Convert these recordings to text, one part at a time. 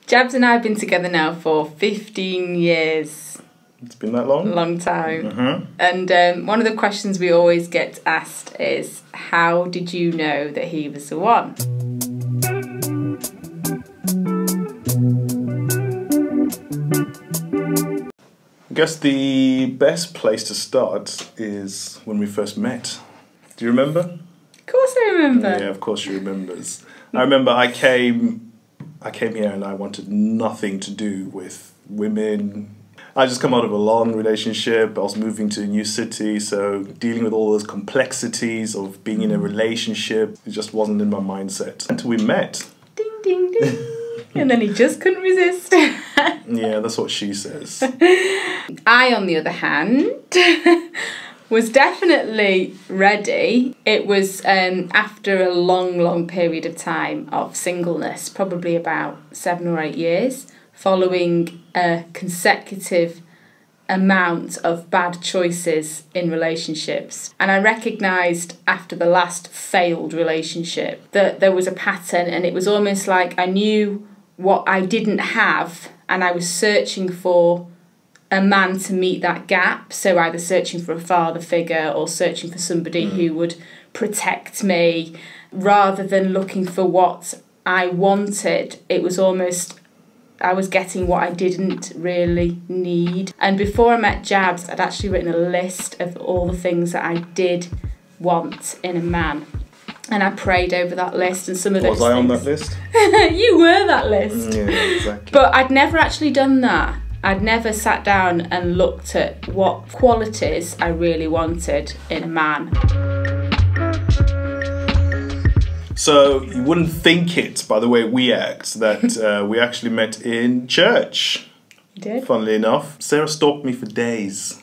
Jabzz and I have been together now for 15 years. It's been that long? Long time. Mm-hmm. And one of the questions we always get asked is, how did you know that he was the one? I guess the best place to start is when we first met. Do you remember? Of course I remember. Yeah, of course she remembers. I remember I came here and I wanted nothing to do with women. I just come out of a long relationship. I was moving to a new city, so dealing with all those complexities of being in a relationship, it just wasn't in my mindset. Until we met. Ding, ding, ding. And then he just couldn't resist. Yeah, that's what she says. I, on the other hand, was definitely ready. It was after a long period of time of singleness, probably about 7 or 8 years, following a consecutive amount of bad choices in relationships. And I recognised after the last failed relationship that there was a pattern, and it was almost like I knew what I didn't have and I was searching for a man to meet that gap. So either searching for a father figure or searching for somebody who would protect me, rather than looking for what I wanted. It was almost I was getting what I didn't really need. And before I met Jabzz, I'd actually written a list of all the things that I did want in a man. And I prayed over that list, and some of those Was I on that list? You were that list. Yeah, exactly. But I'd never actually done that. I'd never sat down and looked at what qualities I really wanted in a man. So you wouldn't think it, by the way we act, that we actually met in church. You did? Funnily enough. Sarah stalked me for days.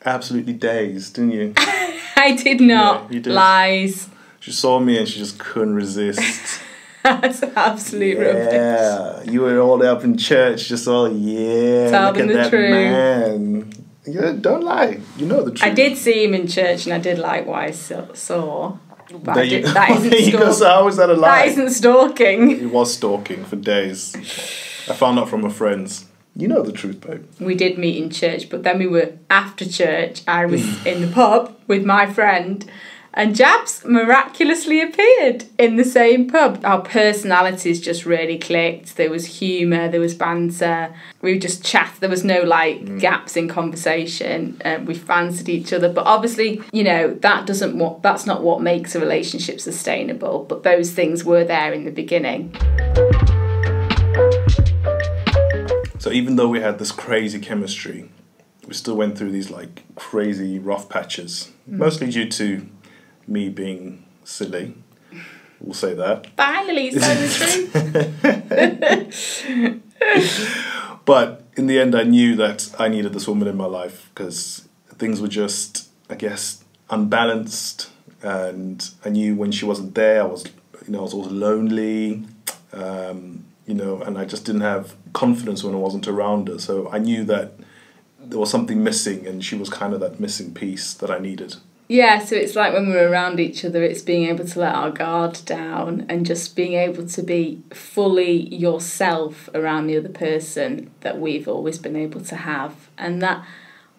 Absolutely days, didn't you? I did not. Yeah, you did. Lies. She saw me and she just couldn't resist. That's absolute rubbish. Yeah, you were all up in church, just all, look Telling at the that truth. man. Yeah, don't lie. You know the truth. I did see him in church, and I did like what I saw. But There that isn't you go, stalking. so how is that a lie? That isn't stalking. It was stalking for days. I found out from my friends. You know the truth, babe. We did meet in church, but then we were after church. I was in the pub with my friend, and Jabzz miraculously appeared in the same pub. Our personalities just really clicked. There was humour, there was banter. We would just chat. There was no gaps in conversation. We fancied each other, but obviously, you know, that's not what makes a relationship sustainable. But those things were there in the beginning. So even though we had this crazy chemistry, we still went through these like crazy rough patches, mostly due to me being silly. We'll say that. Finally, so the truth. But in the end, I knew that I needed this woman in my life because things were just, I guess, unbalanced, and I knew when she wasn't there, I was also lonely. And I just didn't have confidence when I wasn't around her. So I knew that there was something missing, and she was kind of that missing piece that I needed. Yeah, so it's like when we're around each other, it's being able to let our guard down and just being able to be fully yourself around the other person that we've always been able to have. And that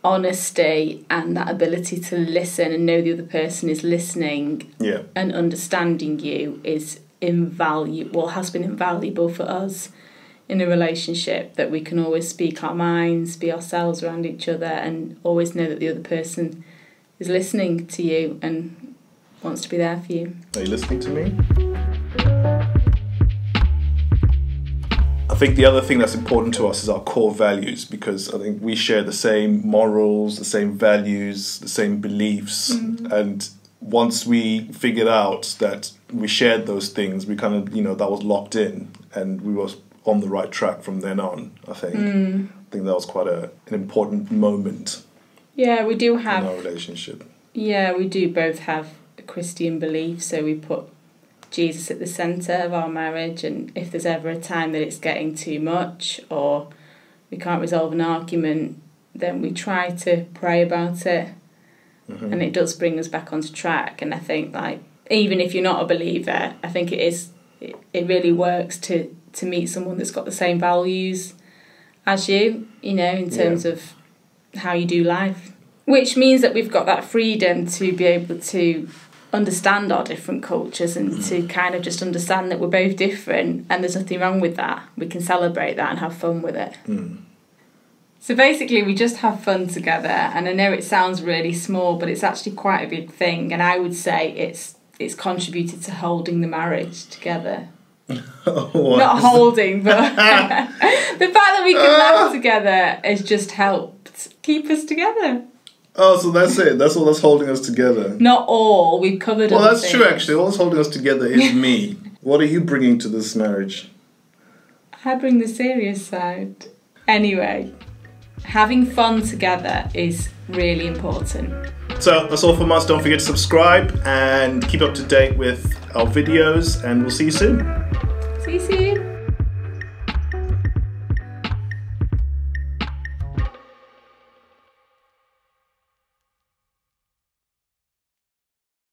honesty and that ability to listen and know the other person is listening and understanding you is invaluable, has been invaluable for us in a relationship, that we can always speak our minds, be ourselves around each other, and always know that the other person is listening to you and wants to be there for you. Are you listening to me? I think the other thing that's important to us is our core values, because I think we share the same morals, the same values, the same beliefs, and once we figured out that we shared those things, we kind of, that was locked in, and we was on the right track from then on, I think. I think that was quite an important moment. Yeah, we do have... in our relationship. Yeah, we do both have a Christian belief, so we put Jesus at the centre of our marriage, and if there's ever a time that it's getting too much or we can't resolve an argument, then we try to pray about it. And it does bring us back onto track. And I think, like, even if you're not a believer, I think it really works to to meet someone that's got the same values as you, you know, in terms of how you do life. Which means that we've got that freedom to be able to understand our different cultures and to kind of just understand that we're both different and there's nothing wrong with that. We can celebrate that and have fun with it. So basically we just have fun together, and I know it sounds really small, but it's actually quite a big thing, and I would say it's contributed to holding the marriage together. Not holding, but the fact that we can laugh together has just helped keep us together. Oh, so that's it. That's all that's holding us together. Not all. We've covered Well, that's things. true, actually. All that's holding us together is me. What are you bringing to this marriage? I bring the serious side. Anyway, having fun together is really important. So that's all from us. Don't forget to subscribe and keep up to date with our videos, and we'll see you soon. See you soon.